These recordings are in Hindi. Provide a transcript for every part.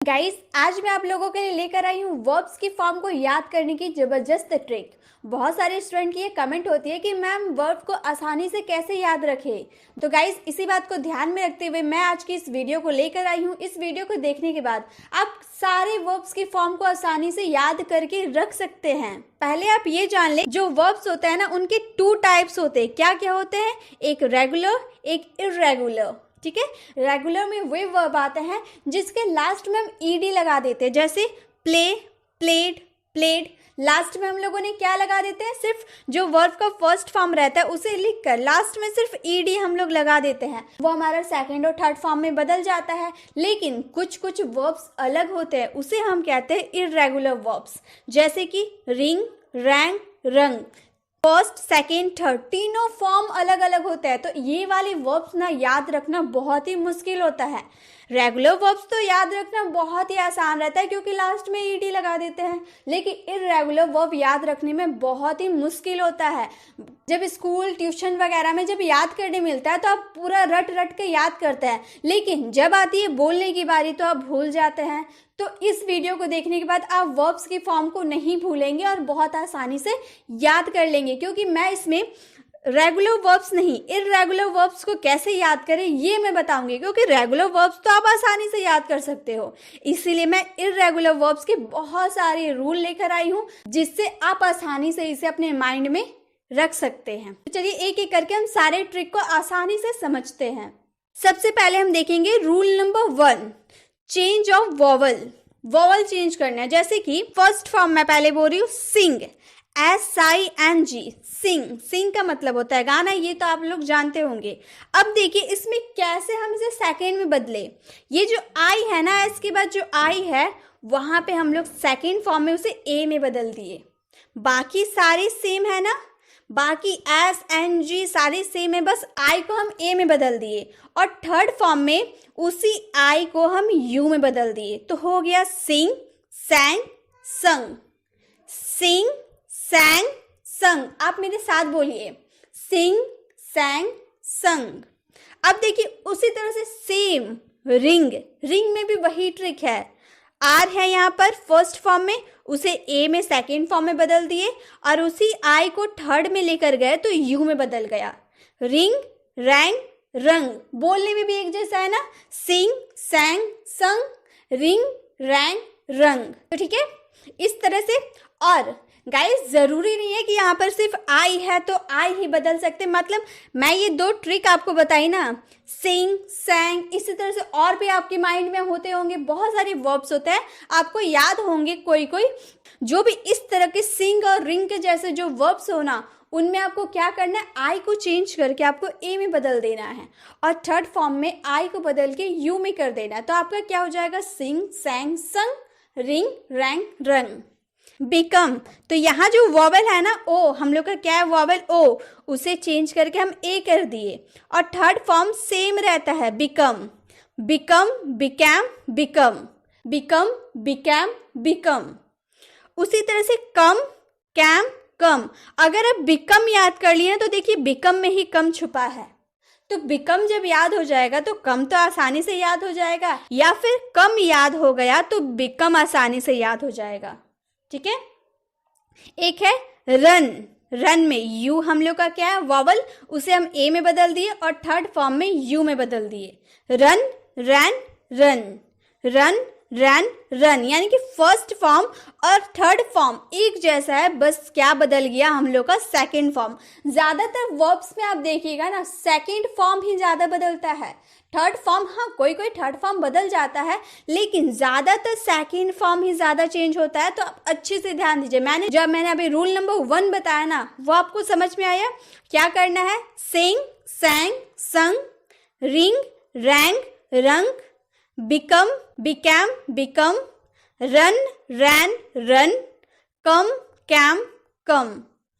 गाइस, आज मैं आप लोगों के लिए लेकर आई हूँ वर्ब्स की फॉर्म को याद करने की ज़बरदस्त ट्रिक। बहुत सारे स्टूडेंट की ये कमेंट होती है कि मैम वर्ब को आसानी से कैसे याद रखें। तो गाइस, इसी बात को ध्यान में रखते हुए मैं आज की इस वीडियो को लेकर आई हूँ। इस वीडियो को देखने के बाद आप सारे वर्ब्स की फॉर्म को आसानी से याद करके रख सकते हैं। पहले आप ये जान लें, जो वर्ब्स होते हैं ना, उनके 2 टाइप्स होते हैं। क्या क्या होते हैं? एक रेगुलर, एक इर्रेगुलर। ठीक है, रेगुलर में वे वर्ब आते हैं जिसके लास्ट में हम ईडी लगा देते हैं, जैसे प्ले, प्लेड, प्लेड। लास्ट में हम लोगों ने क्या लगा देते हैं? सिर्फ जो वर्ब का फर्स्ट फॉर्म रहता है उसे लिखकर लास्ट में सिर्फ ईडी हम लोग लगा देते हैं, वो हमारा सेकंड और थर्ड फॉर्म में बदल जाता है। लेकिन कुछ कुछ वर्ब्स अलग होते हैं, उसे हम कहते हैं इर्रेगुलर वर्ब्स, जैसे कि रिंग, रैंग, रंग। फर्स्ट, सेकेंड, थर्ड तीनों फॉर्म अलग अलग होते हैं, तो ये वाले वर्ब्स ना याद रखना बहुत ही मुश्किल होता है। रेगुलर वर्ब्स तो याद रखना बहुत ही आसान रहता है क्योंकि लास्ट में ईडी लगा देते हैं, लेकिन इर्रेगुलर वर्ब याद रखने में बहुत ही मुश्किल होता है। जब स्कूल, ट्यूशन वगैरह में जब याद करने मिलता है तो आप पूरा रट रट के याद करते हैं, लेकिन जब आती है बोलने की बारी तो आप भूल जाते हैं। तो इस वीडियो को देखने के बाद आप वर्ब्स की फॉर्म को नहीं भूलेंगे और बहुत आसानी से याद कर लेंगे, क्योंकि मैं इसमें रेगुलर वर्ब्स नहीं, इर्रेगुलर वर्ब्स को कैसे याद करें ये मैं बताऊंगी, क्योंकि रेगुलर वर्ब्स तो आप आसानी से याद कर सकते हो। इसीलिए मैं इर्रेगुलर वर्ब्स के बहुत सारे रूल लेकर आई हूँ जिससे आप आसानी से इसे अपने माइंड में रख सकते हैं। तो चलिए एक एक करके हम सारे ट्रिक को आसानी से समझते हैं। सबसे पहले हम देखेंगे rule number 1, change of vowel. Vowel change करना है, जैसे कि फर्स्ट फॉर्म में पहले बोल रही हूँ सिंग, SING, सिंग। सिंग का मतलब होता है गाना, ये तो आप लोग जानते होंगे। अब देखिए इसमें कैसे हम इसे सेकेंड में बदले। ये जो आई है ना, एस के बाद जो आई है वहां पे हम लोग सेकेंड फॉर्म में उसे ए में बदल दिए। बाकी सारे सेम है ना, बाकी SNG सारे सेम है, बस आई को हम ए में बदल दिए और थर्ड फॉर्म में उसी आई को हम यू में बदल दिए। तो हो गया सिंग, सैंग, संग। सिंग, सैंग, संग। आप मेरे साथ बोलिए, सिंग, सैंग, संग। अब देखिए उसी तरह से सेम रिंग। रिंग में भी वही ट्रिक है। आर है यहाँ पर फर्स्ट फॉर्म में, उसे ए में सेकेंड फॉर्म में बदल दिए और उसी आई को थर्ड में लेकर गए तो यू में बदल गया। रिंग, रैंग, रंग। बोलने में भी एक जैसा है ना, सिंग, सैंग, संग, रिंग, रैंग, रंग। तो ठीक है, इस तरह से। और गाइस, जरूरी नहीं है कि यहाँ पर सिर्फ आई है तो आई ही बदल सकते, मतलब मैं ये 2 ट्रिक आपको बताई ना, सिंग, सैंग, इसी तरह से और भी आपके माइंड में होते होंगे। बहुत सारे वर्ब्स होते हैं, आपको याद होंगे कोई कोई, जो भी इस तरह के सिंग और रिंग के जैसे जो वर्ब्स हो ना, उनमें आपको क्या करना है, आई को चेंज करके आपको ए में बदल देना है और थर्ड फॉर्म में आई को बदल के यू में कर देना है। तो आपका क्या हो जाएगा, सिंग, सैंग, संग, रिंग, रैंग, रंग। बिकम, तो यहाँ जो वॉवल है ना ओ, हम लोग का क्या है वॉवल ओ, उसे चेंज करके हम ए कर दिए और थर्ड फॉर्म सेम रहता है, become. Become, became, become, become, became, become. उसी तरह से कम, कैम, कम। अगर आप बिकम याद कर लिए तो देखिए बिकम में ही कम छुपा है, तो बिकम जब याद हो जाएगा तो कम तो आसानी से याद हो जाएगा, या फिर कम याद हो गया तो बिकम आसानी से याद हो जाएगा। ठीक है। एक है रन। रन में यू हम लोग का क्या है वॉवल, उसे हम ए में बदल दिए और थर्ड फॉर्म में यू में बदल दिए। रन, रैन, रन, रन, रैन, रन। यानी कि फर्स्ट फॉर्म और थर्ड फॉर्म एक जैसा है, बस क्या बदल गया हम लोग का सेकेंड फॉर्म। ज्यादातर वर्ब्स में आप देखिएगा ना, सेकेंड फॉर्म ही ज्यादा बदलता है। थर्ड फॉर्म, हाँ कोई कोई थर्ड फॉर्म बदल जाता है, लेकिन ज्यादातर सेकेंड फॉर्म ही ज्यादा चेंज होता है। तो आप अच्छे से ध्यान दीजिए, मैंने अभी रूल नंबर 1 बताया ना, वो आपको समझ में आया। क्या करना है, सिंग, सैंग, संग, रिंग, रैंग, रंग, बिकम, बिकैम, बिकम, रन, रैन, रन, कम, कैम, कम।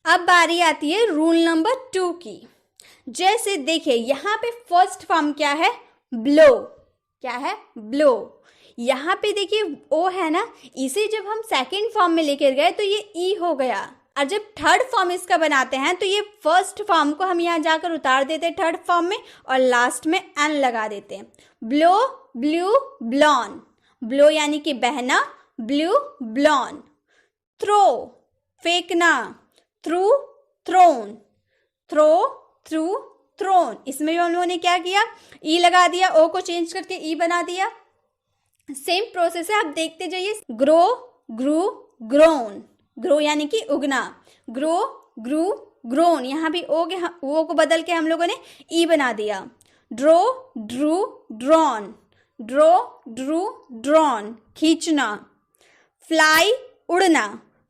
अब बारी आती है रूल नंबर 2 की। जैसे देखिए यहाँ पे फर्स्ट फॉर्म क्या है, ब्लो। क्या है, ब्लो। यहाँ पे देखिए ओ है ना, इसे जब हम सेकेंड फॉर्म में लेकर गए तो ये ई हो गया, और जब थर्ड फॉर्म इसका बनाते हैं तो ये फर्स्ट फॉर्म को हम यहाँ जाकर उतार देते हैं थर्ड फॉर्म में और लास्ट में एन लगा देते हैं। Blow, blue, ब्लॉन। ब्लो यानी कि बहना, ब्लू ब्लॉन। थ्रो फेंकना, threw thrown, throw threw thrown. इसमें भी हम लोगों ने क्या किया, ई लगा दिया, ओ को चेंज करके ई बना दिया। सेम प्रोसेस है, आप देखते जाइए। ग्रो ग्रू ग्रोन, ग्रो यानी कि उगना, ग्रो ग्रू ग्रोन, यहाँ भी ओ को बदल के हम लोगों ने ई बना दिया। Draw drew drawn, draw drew drawn, खींचना। फ्लाई उड़ना,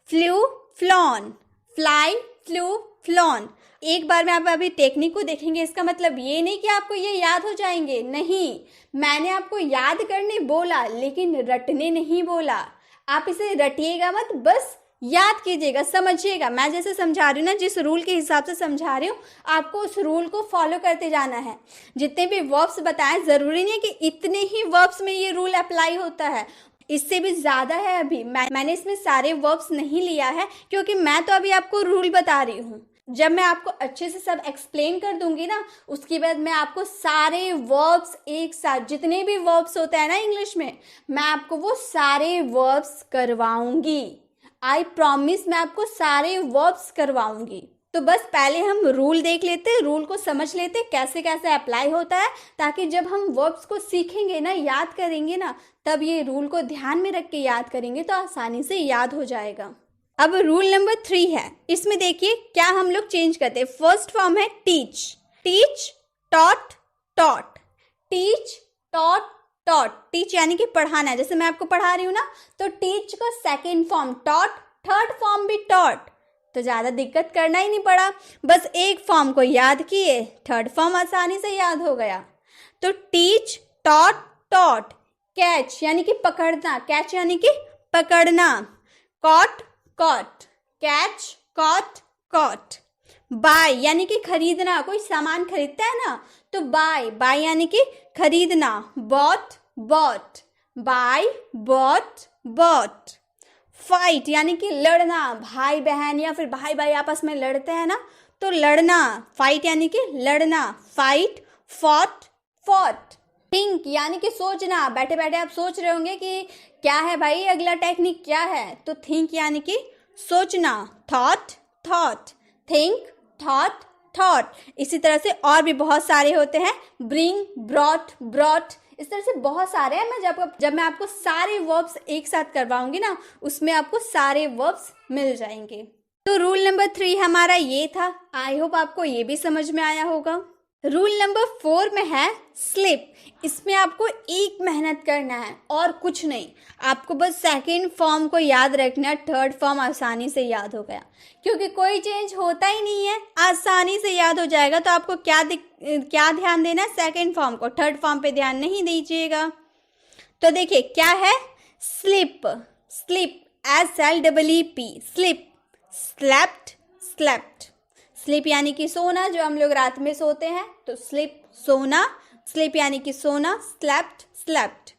flew flown, fly flew flown. एक बार में आप अभी टेक्निक को देखेंगे, इसका मतलब ये नहीं कि आपको ये याद हो जाएंगे, नहीं, मैंने आपको याद करने बोला लेकिन रटने नहीं बोला। आप इसे रटिएगा मत, बस याद कीजिएगा, समझिएगा। मैं जैसे समझा रही हूँ ना, जिस रूल के हिसाब से समझा रही हूँ, आपको उस रूल को फॉलो करते जाना है। जितने भी वर्ब्स बताएं, जरूरी नहीं है कि इतने ही वर्ब्स में ये रूल अप्लाई होता है, इससे भी ज़्यादा है। अभी मैंने इसमें सारे वर्ब्स नहीं लिया है, क्योंकि मैं तो अभी आपको रूल बता रही हूँ। जब मैं आपको अच्छे से सब एक्सप्लेन कर दूंगी ना, उसके बाद मैं आपको सारे वर्ब्स एक साथ, जितने भी वर्ब्स होते हैं ना इंग्लिश में, मैं आपको वो सारे वर्ब्स करवाऊंगी। आई प्रॉमिस, मैं आपको सारे वर्ब्स करवाऊंगी। तो बस पहले हम रूल देख लेते, रूल को समझ लेते कैसे कैसे अप्लाई होता है, ताकि जब हम वर्ब्स को सीखेंगे ना, याद करेंगे ना, तब ये रूल को ध्यान में रख के याद करेंगे तो आसानी से याद हो जाएगा। अब रूल नंबर 3 है, इसमें देखिए क्या हम लोग चेंज करते हैं। फर्स्ट फॉर्म है teach, teach taught taught, teach taught taught. Teach यानी कि पढ़ाना है, जैसे मैं आपको पढ़ा रही हूँ ना, तो टीच का second form taught, third form भी टॉट। तो ज़्यादा दिक्कत करना ही नहीं पड़ा, बस एक फॉर्म को याद किए, थर्ड फॉर्म आसानी से याद हो गया। तो टीच टॉट टॉट। कैच यानी कि पकड़ना, कैच यानी कि पकड़ना। Caught caught, catch caught caught. Buy यानी कि खरीदना, कोई सामान खरीदता है ना, तो बाय, बाय यानी कि खरीदना। Bought bought, buy bought bought. Fight यानी कि लड़ना, भाई बहन या फिर भाई भाई आपस में लड़ते हैं ना, तो लड़ना। फाइट यानी कि लड़ना, फाइट फॉट फॉट। थिंक यानी कि सोचना, बैठे बैठे आप सोच रहे होंगे कि क्या है भाई अगला टेक्निक क्या है, तो थिंक यानी कि सोचना। Thought thought, think thought thought. इसी तरह से और भी बहुत सारे होते हैं, ब्रिंग ब्रॉट ब्रॉट, इस तरह से बहुत सारे हैं। जब मैं आपको सारे वर्ब्स एक साथ करवाऊंगी ना, उसमें आपको सारे वर्ब्स मिल जाएंगे। तो रूल नंबर 3 हमारा ये था। आई होप आपको ये भी समझ में आया होगा। रूल नंबर 4 में है स्लिप। इसमें आपको एक मेहनत करना है और कुछ नहीं, आपको बस सेकेंड फॉर्म को याद रखना है, थर्ड फॉर्म आसानी से याद हो गया, क्योंकि कोई चेंज होता ही नहीं है, आसानी से याद हो जाएगा। तो आपको क्या ध्यान देना है, सेकेंड फॉर्म को, थर्ड फॉर्म पे ध्यान नहीं दीजिएगा। तो देखिए क्या है, slip, slip SLEEP, slip, slept slept. Sleep यानी कि सोना, जो हम लोग रात में सोते हैं, तो स्लीप सोना, स्लीप यानी कि सोना, स्लेप्ट स्लेप्ट।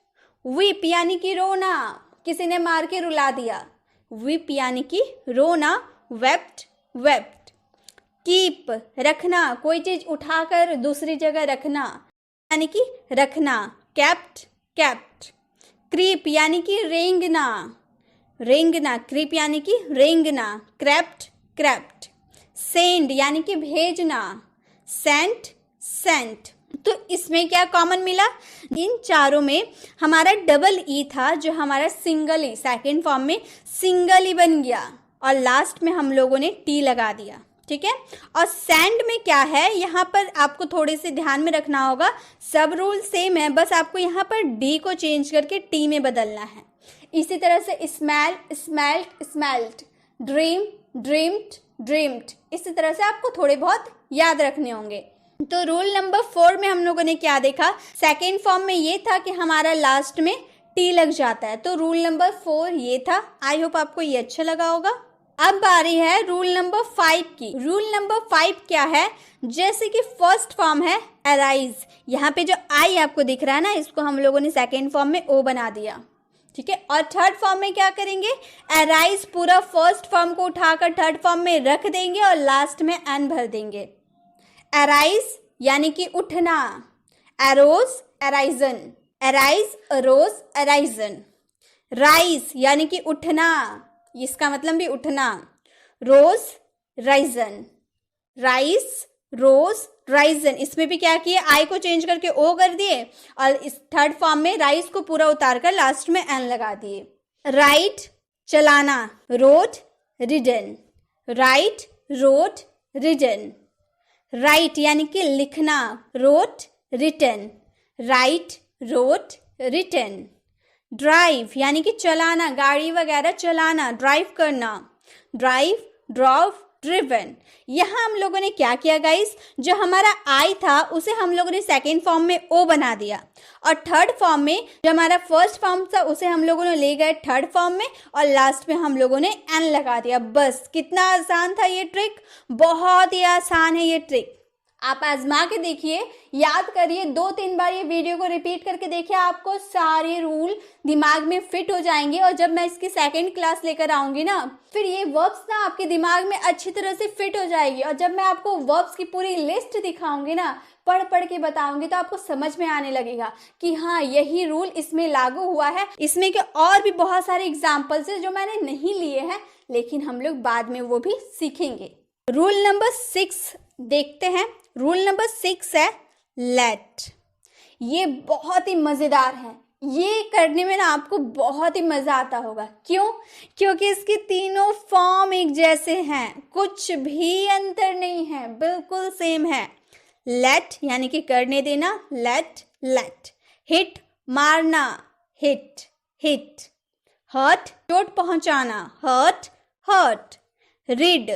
वीप यानी कि रोना, किसी ने मार के रुला दिया, वीप यानी कि रोना, वेप्ट वेप्ट। कीप रखना, कोई चीज उठाकर दूसरी जगह रखना, यानी कि रखना, कैप्ट कैप्ट। क्रीप यानी कि रेंगना, रेंगना, क्रीप यानी कि रेंगना, क्रैप्ट क्रैप्ट। सेंड यानी कि भेजना, सेंट सेंट। तो इसमें क्या कॉमन मिला, इन चारों में हमारा डबल ई था, जो हमारा सिंगल ई, सेकेंड फॉर्म में सिंगल ई बन गया, और लास्ट में हम लोगों ने टी लगा दिया, ठीक है। और सेंड में क्या है, यहाँ पर आपको थोड़े से ध्यान में रखना होगा, सब रूल सेम है, बस आपको यहाँ पर डी को चेंज करके टी में बदलना है। इसी तरह से smell smelt smelt, dream dreamed dreamed, इसी तरह से आपको थोड़े बहुत याद रखने होंगे। तो रूल नंबर 4 में हम लोगों ने क्या देखा, सेकेंड फॉर्म में ये था कि हमारा लास्ट में टी लग जाता है, तो रूल नंबर 4 ये था। आई होप आपको ये अच्छा लगा होगा। अब बारी है रूल नंबर 5 की। रूल नंबर 5 क्या है, जैसे कि फर्स्ट फॉर्म है अराइज, यहाँ पे जो आई आपको दिख रहा है ना, इसको हम लोगों ने सेकेंड फॉर्म में ओ बना दिया, ठीक है। और थर्ड फॉर्म में क्या करेंगे, अराइज पूरा फर्स्ट फॉर्म को उठाकर थर्ड फॉर्म में रख देंगे और लास्ट में एन भर देंगे। अराइज यानी कि उठना, arose arisen, arise, arose, arisen. Rise यानी कि उठना, इसका मतलब भी उठना। Rose, risen. Rise, rose, risen. इसमें भी क्या किए, आई को चेंज करके ओ कर दिए और इस थर्ड फॉर्म में राइस को पूरा उतार कर लास्ट में एन लगा दिए। राइट, चलाना। Rode, ridden. Ride, rode, ridden. Write यानी कि लिखना। Wrote, written. Write, wrote, written. Drive यानी कि चलाना, गाड़ी वगैरह चलाना, ड्राइव करना। Drive, drove, driven. यहाँ हम लोगों ने क्या किया गाइस, जो हमारा आई था उसे हम लोगों ने सेकेंड फॉर्म में ओ बना दिया और थर्ड फॉर्म में जो हमारा फर्स्ट फॉर्म था उसे हम लोगों ने ले गए थर्ड फॉर्म में और लास्ट में हम लोगों ने एन लगा दिया। बस कितना आसान था ये ट्रिक, बहुत ही आसान है ये ट्रिक। आप आजमा के देखिए, याद करिए, 2-3 बार ये वीडियो को रिपीट करके देखिए, आपको सारे रूल दिमाग में फिट हो जाएंगे और जब मैं इसकी सेकंड क्लास लेकर आऊंगी ना, फिर ये वर्ब्स ना आपके दिमाग में अच्छी तरह से फिट हो जाएगी और जब मैं आपको वर्ब्स की पूरी लिस्ट दिखाऊंगी ना, पढ़ पढ़ के बताऊंगी, तो आपको समझ में आने लगेगा कि हाँ यही रूल इसमें लागू हुआ है। इसमें के और भी बहुत सारे एग्जाम्पल्स है जो मैंने नहीं लिए हैं, लेकिन हम लोग बाद में वो भी सीखेंगे। रूल नंबर 6 देखते हैं। रूल नंबर 6 है लेट। ये बहुत ही मज़ेदार है, ये करने में ना आपको बहुत ही मज़ा आता होगा। क्यों? क्योंकि इसके तीनों फॉर्म एक जैसे हैं, कुछ भी अंतर नहीं है, बिल्कुल सेम है। लेट यानी कि करने देना, लेट, लेट। हिट, मारना, हिट, हिट। हर्ट, चोट पहुंचाना, हर्ट, हर्ट। रीड,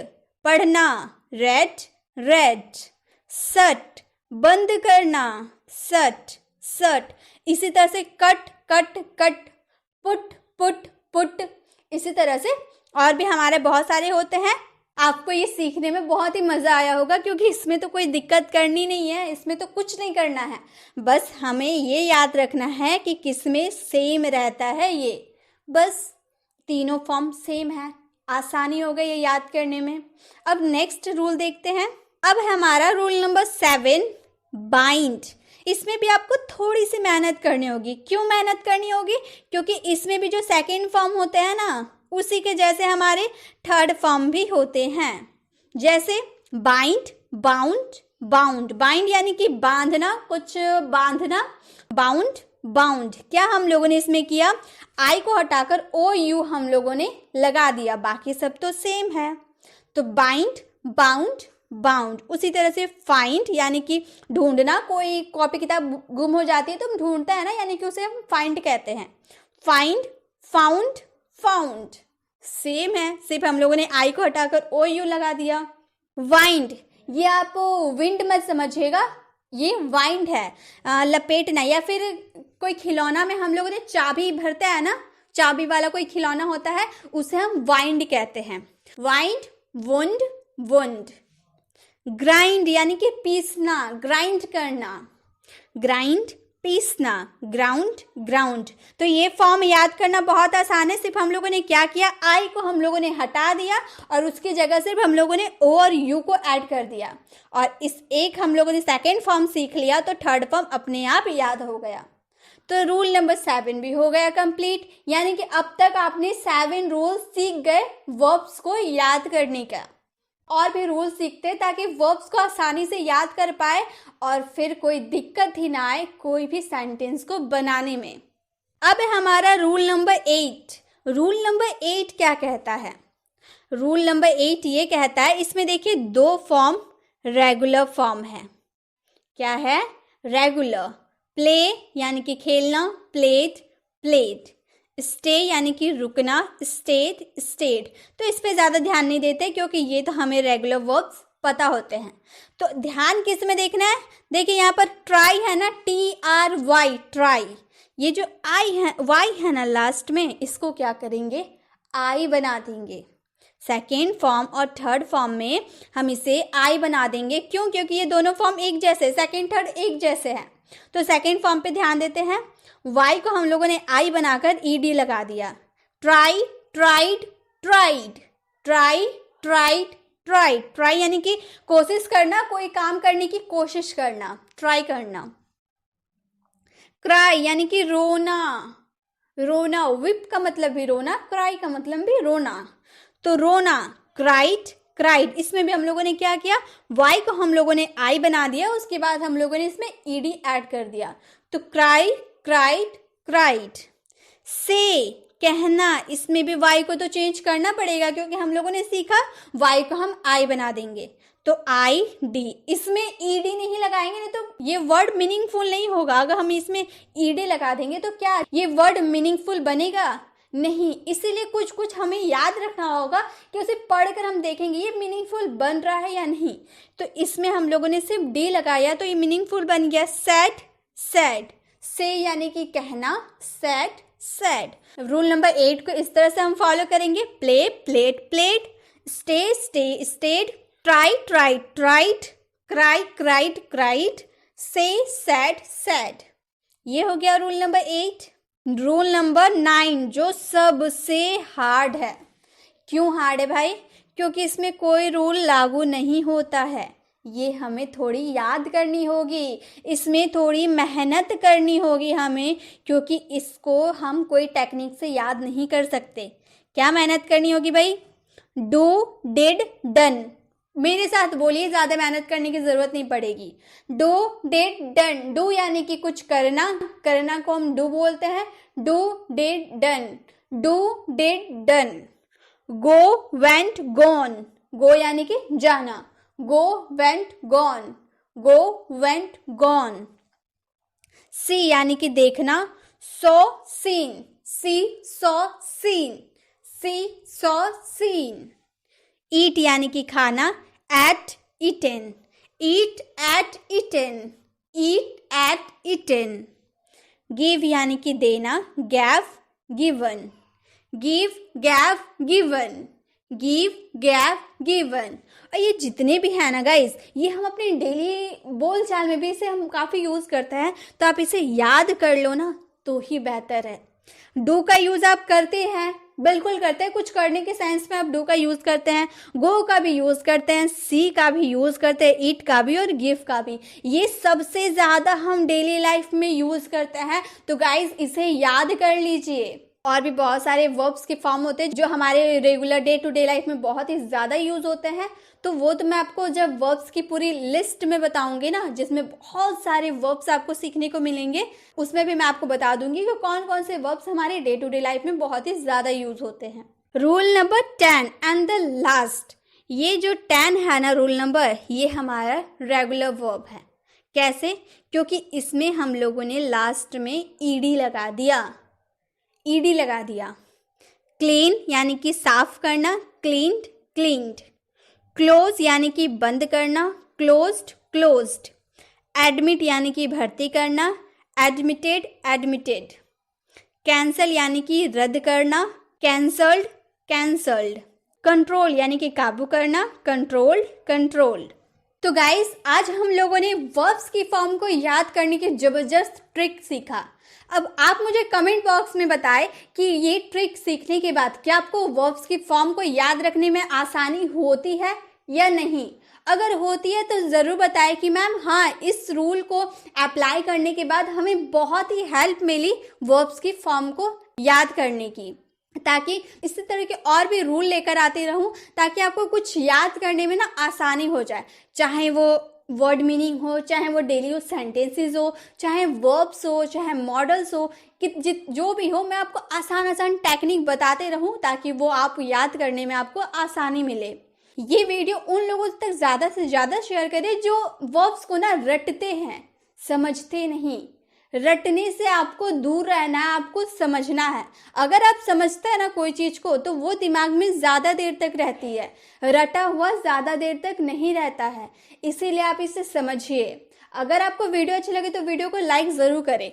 पढ़ना, रेड, रेड। सट, बंद करना, सट, सट। इसी तरह से cut, cut, cut. Put, put, put. इसी तरह से और भी हमारे बहुत सारे होते हैं। आपको ये सीखने में बहुत ही मज़ा आया होगा क्योंकि इसमें तो कोई दिक्कत करनी नहीं है, इसमें तो कुछ नहीं करना है, बस हमें ये याद रखना है कि किसमें सेम रहता है। ये बस तीनों फॉर्म सेम है, आसानी हो गई ये याद करने में। अब नेक्स्ट रूल देखते हैं। अब हमारा रूल नंबर 7 बाइंड। इसमें भी आपको थोड़ी सी मेहनत करनी होगी। क्यों मेहनत करनी होगी? क्योंकि इसमें भी जो सेकेंड फॉर्म होते हैं ना, उसी के जैसे हमारे थर्ड फॉर्म भी होते हैं। जैसे बाइंड, बाउंड, बाउंड। बाइंड यानी कि बांधना, कुछ बांधना। Bound, bound. क्या हम लोगों ने इसमें किया, आई को हटाकर ओ यू हम लोगों ने लगा दिया, बाकी सब तो सेम है। तो बाइंड, बाउंड, बाउंड। उसी तरह से फाइंड यानी कि ढूंढना, कोई कॉपी किताब गुम हो जाती है तो हम ढूंढते हैं ना, यानी कि उसे हम फाइंड कहते हैं। Find, found, found. सेम है, सिर्फ हम लोगों ने आई को हटाकर ओ यू लगा दिया। वाइंड, ये आप विंड मत समझिएगा, ये वाइंड है, लपेटना। या फिर कोई खिलौना में हम लोगों ने चाबी भरता है ना, चाबी वाला कोई खिलौना होता है, उसे हम वाइंड कहते हैं। Wind, wound, wound. ग्राइंड यानी कि पीसना, ग्राइंड करना। ग्राइंड, पीसना। Ground, ground. तो ये फॉर्म याद करना बहुत आसान है। सिर्फ हम लोगों ने क्या किया, आई को हम लोगों ने हटा दिया और उसकी जगह सिर्फ हम लोगों ने ओ और यू को ऐड कर दिया और इस एक हम लोगों ने सेकेंड फॉर्म सीख लिया तो थर्ड फॉर्म अपने आप याद हो गया। तो रूल नंबर 7 भी हो गया कंप्लीट, यानी कि अब तक आपने 7 रूल सीख गए वर्ब्स को याद करने का। और भी रूल सीखते ताकि वर्ब्स को आसानी से याद कर पाए और फिर कोई दिक्कत ही ना आए कोई भी सेंटेंस को बनाने में। अब हमारा रूल नंबर 8। रूल नंबर 8 क्या कहता है? रूल नंबर 8 ये कहता है, इसमें देखिए 2 फॉर्म रेगुलर फॉर्म है। क्या है? रेगुलर। प्ले यानी कि खेलना, प्लेड, प्लेड। स्टे यानी कि रुकना, स्टेड, स्टेड। तो इस पे ज़्यादा ध्यान नहीं देते क्योंकि ये तो हमें रेगुलर वर्ब्स पता होते हैं। तो ध्यान किस में देखना है? देखिए यहाँ पर ट्राई है ना, TRY, ट्राई। ये जो आई है, वाई है ना लास्ट में, इसको क्या करेंगे, आई बना देंगे। सेकेंड फॉर्म और थर्ड फॉर्म में हम इसे आई बना देंगे। क्यों? क्योंकि ये दोनों फॉर्म एक जैसे, सेकेंड थर्ड एक जैसे हैं। तो सेकेंड फॉर्म पे ध्यान देते हैं। वाई को हम लोगों ने आई बनाकर ED लगा दिया। Try, tried, tried. Try, tried, tried. Try यानी कि कोशिश करना, कोई काम करने की कोशिश करना, ट्राई करना। क्राई यानी कि रोना, रोना, विप का मतलब भी रोना, क्राई का मतलब भी रोना, तो रोना, क्राइड, क्राइड। इसमें भी हम लोगों ने क्या किया, वाई को हम लोगों ने आई बना दिया, उसके बाद हम लोगों ने इसमें ईडी ऐड कर दिया, तो क्राई, क्राइड, क्राइड। से, कहना, इसमें भी वाई को तो चेंज करना पड़ेगा क्योंकि हम लोगों ने सीखा वाई को हम आई बना देंगे, तो आई डी, इसमें ईडी नहीं लगाएंगे नहीं तो ये वर्ड मीनिंगफुल नहीं होगा। अगर हम इसमें ईडी लगा देंगे तो क्या ये वर्ड मीनिंगफुल बनेगा, नहीं। इसीलिए कुछ कुछ हमें याद रखना होगा कि उसे पढ़कर हम देखेंगे ये मीनिंगफुल बन रहा है या नहीं। तो इसमें हम लोगों ने सिर्फ डी लगाया तो ये मीनिंगफुल बन गया, सैड, सैड। से यानी कि कहना, सैड, सैड। रूल नंबर 8 को इस तरह से हम फॉलो करेंगे, play, played, played, stay, stayed, stayed, try, tried, tried, cry, cried, cried, say, said, said. ये हो गया रूल नंबर 8। रूल नंबर 9 जो सबसे हार्ड है। क्यों हार्ड है भाई, क्योंकि इसमें कोई रूल लागू नहीं होता है, ये हमें थोड़ी याद करनी होगी, इसमें थोड़ी मेहनत करनी होगी हमें, क्योंकि इसको हम कोई टेक्निक से याद नहीं कर सकते। क्या मेहनत करनी होगी भाई, डू, डिड, डन। मेरे साथ बोलिए, ज़्यादा मेहनत करने की ज़रूरत नहीं पड़ेगी। Do, did, done. डू यानी कि कुछ करना, करना को हम डू बोलते हैं, do, did, done, do, did, done. Go, went, gone, go यानी कि जाना, go, went, gone, go, went, gone. See यानी कि देखना, saw, seen, see, saw, seen, see, saw, seen. Eat यानी कि खाना, ate, eaten, eat, ate, eaten, eat, ate, eaten. Give यानी कि देना, gave, given, give, gave, given, give, gave, given. और ये जितने भी हैं ना गाइस, ये हम अपने डेली बोलचाल में भी इसे हम काफ़ी यूज़ करते हैं, तो आप इसे याद कर लो ना तो ही बेहतर है। डू का यूज़ आप करते हैं, बिल्कुल करते हैं, कुछ करने के सेंस में आप डू का यूज़ करते हैं, गो का भी यूज़ करते हैं, सी का भी यूज़ करते हैं, ईट का भी और गिव का भी। ये सबसे ज़्यादा हम डेली लाइफ में यूज़ करते हैं, तो गाइज इसे याद कर लीजिए। और भी बहुत सारे वर्ब्स के फॉर्म होते हैं जो हमारे regular day to day life में बहुत ही ज़्यादा यूज़ होते हैं, तो वो तो मैं आपको जब वर्ब्स की पूरी लिस्ट में बताऊंगी ना, जिसमें बहुत सारे वर्ब्स आपको सीखने को मिलेंगे, उसमें भी मैं आपको बता दूंगी कि कौन कौन से वर्ब्स हमारे डे टू डे लाइफ में बहुत ही ज़्यादा यूज़ होते हैं। Rule number 10 and the last, ये जो 10 है ना रूल नंबर, ये हमारा रेगुलर वर्ब है। कैसे, क्योंकि इसमें हम लोगों ने लास्ट में ईडी लगा दिया, ईडी लगा दिया। क्लीन यानी कि साफ करना, क्लीन्ड, क्लीन्ड। क्लोज यानी कि बंद करना, क्लोज्ड, क्लोज्ड। एडमिट यानी कि भर्ती करना, एडमिटेड, एडमिटेड। कैंसल यानी कि रद्द करना, कैंसल्ड, कैंसल्ड। कंट्रोल यानी कि काबू करना, कंट्रोल्ड, कंट्रोल्ड। तो गाइस आज हम लोगों ने वर्ब्स की फॉर्म को याद करने की जबरदस्त ट्रिक सीखा। अब आप मुझे कमेंट बॉक्स में बताएं कि ये ट्रिक सीखने के बाद क्या आपको वर्ब्स की फॉर्म को याद रखने में आसानी होती है या नहीं। अगर होती है तो ज़रूर बताएं कि मैम हाँ, इस रूल को अप्लाई करने के बाद हमें बहुत ही हेल्प मिली वर्ब्स की फॉर्म को याद करने की, ताकि इसी तरह के और भी रूल लेकर आती रहूं ताकि आपको कुछ याद करने में ना आसानी हो जाए, चाहे वो वर्ड मीनिंग हो, चाहे वो डेली यूज सेंटेंसेस हो, चाहे वर्ब्स हो, चाहे मॉडल्स हो, कि जो भी हो, मैं आपको आसान आसान टेक्निक बताते रहूं ताकि वो आप याद करने में आपको आसानी मिले। ये वीडियो उन लोगों तक ज़्यादा से ज़्यादा शेयर करें जो वर्ब्स को ना रटते हैं, समझते नहीं। रटने से आपको दूर रहना है, आपको समझना है। अगर आप समझते हैं ना कोई चीज़ को तो वो दिमाग में ज़्यादा देर तक रहती है, रटा हुआ ज़्यादा देर तक नहीं रहता है। इसीलिए आप इसे समझिए। अगर आपको वीडियो अच्छी लगे तो वीडियो को लाइक ज़रूर करें।